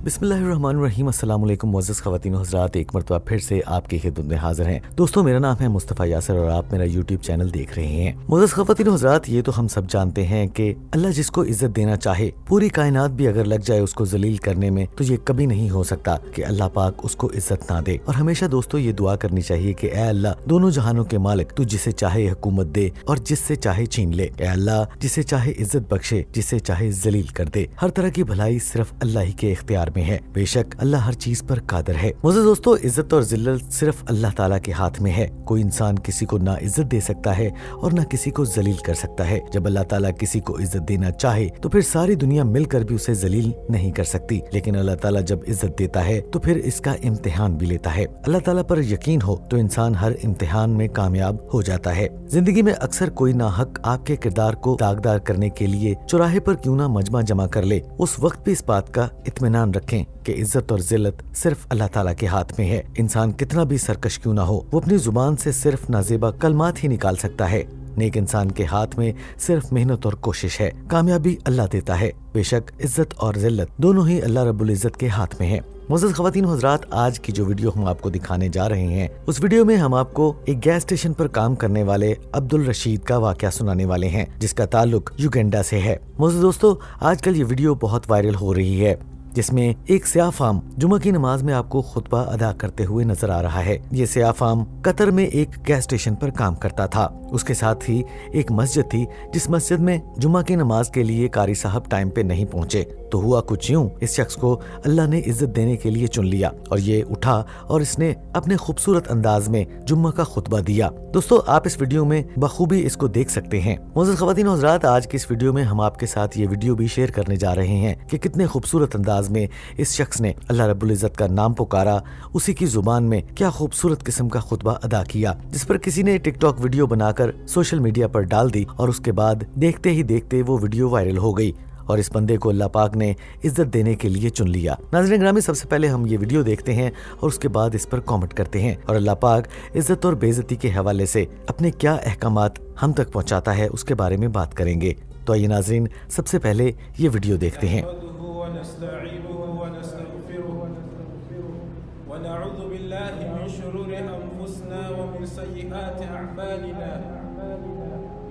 बिस्मिल्लाहिर्रहमानिर्रहीम। अस्सलाम वालेकुम मुअज़्ज़ज़ ख़वातीन हज़रात, एक मरतबा फिर से आपकी खिदमत में हाजिर हैं। दोस्तों, मेरा नाम है मुस्तफ़ा यासर और आप मेरा यूट्यूब चैनल देख रहे हैं। मुअज़्ज़ज़ ख़वातीन हज़रात, ये तो हम सब जानते हैं कि अल्लाह जिसको इज्जत देना चाहे, पूरी कायनात भी अगर लग जाए उसको जलील करने में, तो ये कभी नहीं हो सकता कि अल्लाह पाक उसको इज्जत ना दे। और हमेशा दोस्तों ये दुआ करनी चाहिए कि ए अल्लाह, दोनों जहानों के मालिक, तू जिसे चाहे हुकूमत दे और जिससे चाहे छीन ले। ए अल्लाह, जिसे चाहे इज्जत बख्शे, जिसे चाहे जलील कर दे। हर तरह की भलाई सिर्फ अल्लाह ही के इख्तियार में है। बेशक अल्लाह हर चीज पर कादिर है। मुझे दोस्तों, इज्जत और जिल्लत सिर्फ अल्लाह ताला के हाथ में है। कोई इंसान किसी को ना इज्जत दे सकता है और ना किसी को जलील कर सकता है। जब अल्लाह ताला किसी को इज्जत देना चाहे तो फिर सारी दुनिया मिलकर भी उसे जलील नहीं कर सकती, लेकिन अल्लाह ताला जब इज्जत देता है तो फिर इसका इम्तिहान भी लेता है। अल्लाह ताला पर यकीन हो तो इंसान हर इम्तिहान में कामयाब हो जाता है। जिंदगी में अक्सर कोई नाहक आपके किरदार को दागदार करने के लिए चौराहे पर क्यों ना मजमा जमा कर ले, उस वक्त भी इस बात का इत्मीनान रखें कि इज्जत और जिल्लत सिर्फ अल्लाह ताला के हाथ में है। इंसान कितना भी सरकश क्यों ना हो, वो अपनी जुबान से सिर्फ नाजेबा कलमात ही निकाल सकता है। नेक इंसान के हाथ में सिर्फ मेहनत और कोशिश है। कामयाबी अल्लाह देता है। बेशक इज्जत और जिल्लत दोनों ही अल्लाह रब्बुल इज्जत के हाथ में है। मुअज़्ज़ज़ ख़वातीन हज़रात, आज की जो वीडियो हम आपको दिखाने जा रहे हैं, उस वीडियो में हम आपको एक गैस स्टेशन पर काम करने वाले अब्दुल रशीद का वाक़या सुनाने वाले हैं, जिसका ताल्लुक युगांडा से है। मुअज़्ज़ज़ दोस्तों, आजकल ये वीडियो बहुत वायरल हो रही है, जिसमें एक सियाह फाम जुमा की नमाज में आपको खुतबा अदा करते हुए नजर आ रहा है। ये सियाह फाम कतर में एक गैस स्टेशन पर काम करता था। उसके साथ ही एक मस्जिद थी, जिस मस्जिद में जुमा की नमाज के लिए कारी साहब टाइम पे नहीं पहुंचे। तो हुआ कुछ यूं, इस शख्स को अल्लाह ने इज्जत देने के लिए चुन लिया और ये उठा और इसने अपने खूबसूरत अंदाज में जुम्मा का खुतबा दिया। दोस्तों, आप इस वीडियो में बखूबी इसको देख सकते हैं। मुअज़्ज़ज़ ख़वातीन हज़रात, आज की इस वीडियो में हम आपके साथ ये वीडियो भी शेयर करने जा रहे हैं कि कितने खूबसूरत अंदाज में इस शख्स ने अल्लाह रब्बुल इज्जत का नाम पुकारा, उसी की जुबान में क्या खूबसूरत किस्म का खुतबा अदा किया, जिस पर किसी ने टिकटॉक वीडियो बनाकर सोशल मीडिया पर डाल दी और उसके बाद देखते ही देखते वो वीडियो वायरल हो गई और इस बंदे को अल्लाह पाक ने इज्जत देने के लिए चुन लिया। नाज़रीन ग्रामी, सबसे पहले हम ये वीडियो देखते हैं और उसके बाद इस पर कमेंट करते हैं और अल्लाह पाक इज्जत और बेइज्जती के हवाले से अपने क्या अहकामात हम तक पहुंचाता है उसके बारे में बात करेंगे। तो आइए नाज़रीन, सबसे पहले ये वीडियो देखते हैं।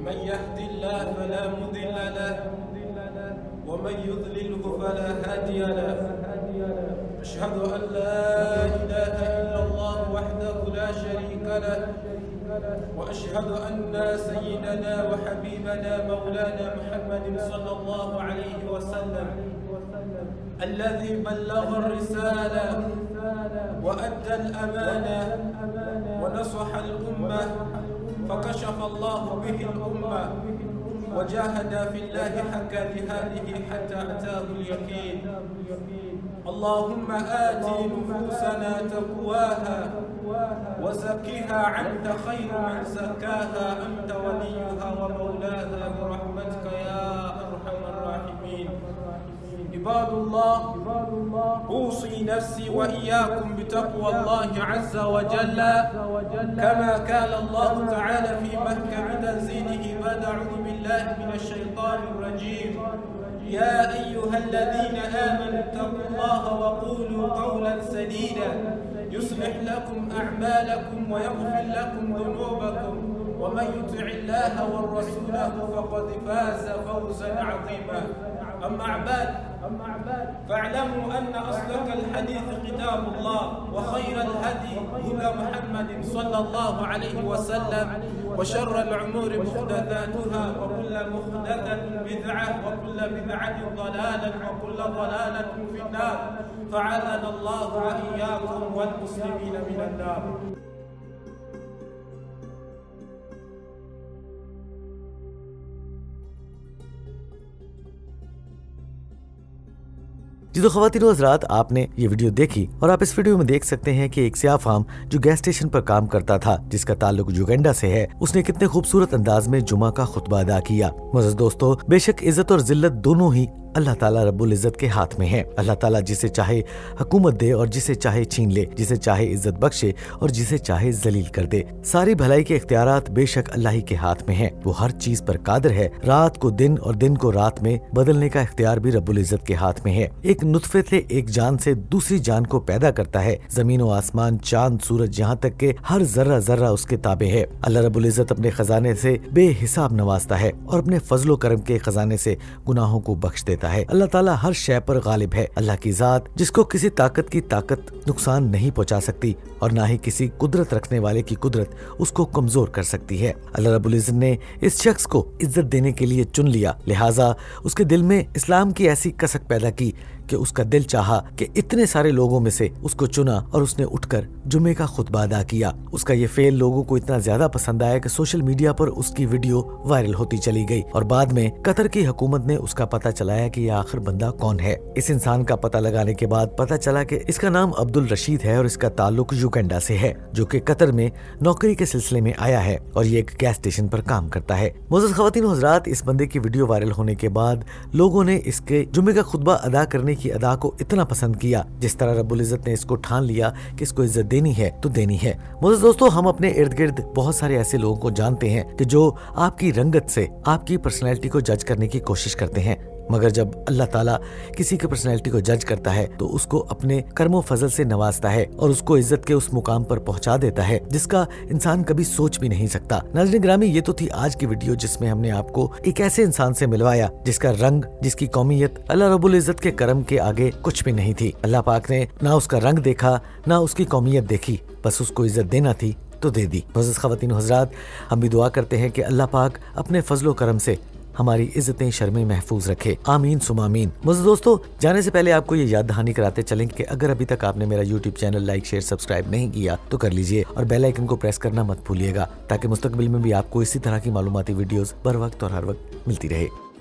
من يهد الله فلا مضل له ومن يضلله فلا هادي له أشهد أن لا إله إلا الله وحده لا شريك له وأشهد أن سيدنا وحبيبنا مولانا محمد صلى الله عليه وسلم الذي بلغ الرسالة وأدى الأمانة ونصح الأمة فكشف الله به الأمة وجاهد في الله حق جهاده حتى أتاه اليقين. اللهم آت نفوسنا تقواها وزكها أنت خير من زكاها أنت وليها ومولاها برحمتك يا أرحم الراحمين. عباد الله، أوصي نفسي وإياكم بتقوى الله عز وجل كما قال الله تعالى في محكم تنزيله بعد أعوذ بالله من الشيطان الرجيم. يا أيها الذين آمنوا اتقوا الله وقولوا قولا سديدا يصلح لكم أعمالكم ويغفر لكم ذنوبكم ومن يطع الله ورسوله فقد فاز فوزا عظيما. أما بعد فاعلموا أن أصدق الحديث كتاب الله وخير الهدي هدى محمد صلى الله عليه وسلم وشر الأمور محدثاتها وكل محدثة بدعة وكل بدعة ضلالة وكل ضلالة في النار فعاذنا الله وإياكم والمسلمين من النار. जी तो ख़वातीन हज़रात, आपने ये वीडियो देखी और आप इस वीडियो में देख सकते हैं कि एक सियाह फाम जो गैस स्टेशन पर काम करता था, जिसका ताल्लुक युगांडा से है, उसने कितने खूबसूरत अंदाज में जुमा का खुतबा अदा किया। मुअज़्ज़ज़ दोस्तों, बेशक इज्जत और जिल्लत दोनों ही अल्लाह ताला रब्बुल इज्जत के हाथ में है। अल्लाह ताला जिसे चाहे हुकूमत दे और जिसे चाहे छीन ले, जिसे चाहे इज्जत बख्शे और जिसे चाहे जलील कर दे। सारी भलाई के इख्तियारात बेशक अल्लाह ही के हाथ में है। वो हर चीज पर कादिर है। रात को दिन और दिन को रात में बदलने का इख्तियार भी रब्बुल इज्जत के हाथ में है। एक नुत्फे से एक जान से दूसरी जान को पैदा करता है। जमीन और आसमान, चांद, सूरज, यहाँ तक के हर जर्रा जर्रा उसके ताबे है। अल्लाह रब्बुल इज्जत अपने खजाने से बेहिसाब नवाजता है और अपने फजलो करम के खजाने से गुनाहों को बख्श देता है। अल्लाह ताला हर शय पर गालिब है। अल्लाह की जात जिसको किसी ताकत की ताकत नुकसान नहीं पहुंचा सकती और ना ही किसी कुदरत रखने वाले की कुदरत उसको कमजोर कर सकती है। अल्लाह रब्बुल इज्जत ने इस शख्स को इज्जत देने के लिए चुन लिया, लिहाजा उसके दिल में इस्लाम की ऐसी कसक पैदा की कि उसका दिल चाहा कि इतने सारे लोगों में से उसको चुना और उसने उठकर जुम्मे का खुतबा अदा किया। उसका ये फेल लोगों को इतना ज्यादा पसंद आया कि सोशल मीडिया पर उसकी वीडियो वायरल होती चली गई और बाद में कतर की हुकूमत ने उसका पता चलाया कि ये आखिर बंदा कौन है। इस इंसान का पता लगाने के बाद पता चला कि इसका नाम अब्दुल रशीद है और इसका ताल्लुक युगांडा से है, जो कि कतर में नौकरी के सिलसिले में आया है और ये एक गैस स्टेशन पर काम करता है। मोअज़्ज़ज़ ख़वातीन व हज़रात, इस बंदे की वीडियो वायरल होने के बाद लोगों ने इसके जुम्मे का खुतबा अदा करने की अदा को इतना पसंद किया, जिस तरह रब्बुल इज्जत ने इसको ठान लिया कि इसको इज्जत देनी है तो देनी है। मोअज़्ज़ज़ दोस्तों, हम अपने इर्द गिर्द बहुत सारे ऐसे लोगों को जानते हैं कि जो आपकी रंगत से आपकी पर्सनैलिटी को जज करने की कोशिश करते हैं, मगर जब अल्लाह ताला किसी की पर्सनैलिटी को जज करता है तो उसको अपने कर्मो फजल से नवाजता है और उसको इज्जत के उस मुकाम पर पहुंचा देता है जिसका इंसान कभी सोच भी नहीं सकता। नाज़रीन ग्रामी, ये तो थी आज की वीडियो जिसमें हमने आपको एक ऐसे इंसान से मिलवाया जिसका रंग, जिसकी कौमियत अल्लाह रब्बुल इज्जत के करम के आगे कुछ भी नहीं थी। अल्लाह पाक ने ना उसका रंग देखा ना उसकी कौमियत देखी, बस उसको इज्जत देना थी तो दे दी। मुअज़्ज़ज़ ख़वातीन व हज़रात, हम भी दुआ करते हैं कि अल्लाह पाक अपने फजलो करम से हमारी इज्जतें शर्में महफूज रखे, आमीन सुमा आमीन। मुझे दोस्तों, जाने से पहले आपको ये याद दहानी कराते चलें कि अगर अभी तक आपने मेरा YouTube channel like share subscribe नहीं किया तो कर लीजिए और बेल आइकन को प्रेस करना मत भूलिएगा, ताकि मुस्तकबिल में भी आपको इसी तरह की मालूमाती वीडियोस बर वक्त और हर वक्त मिलती रहे।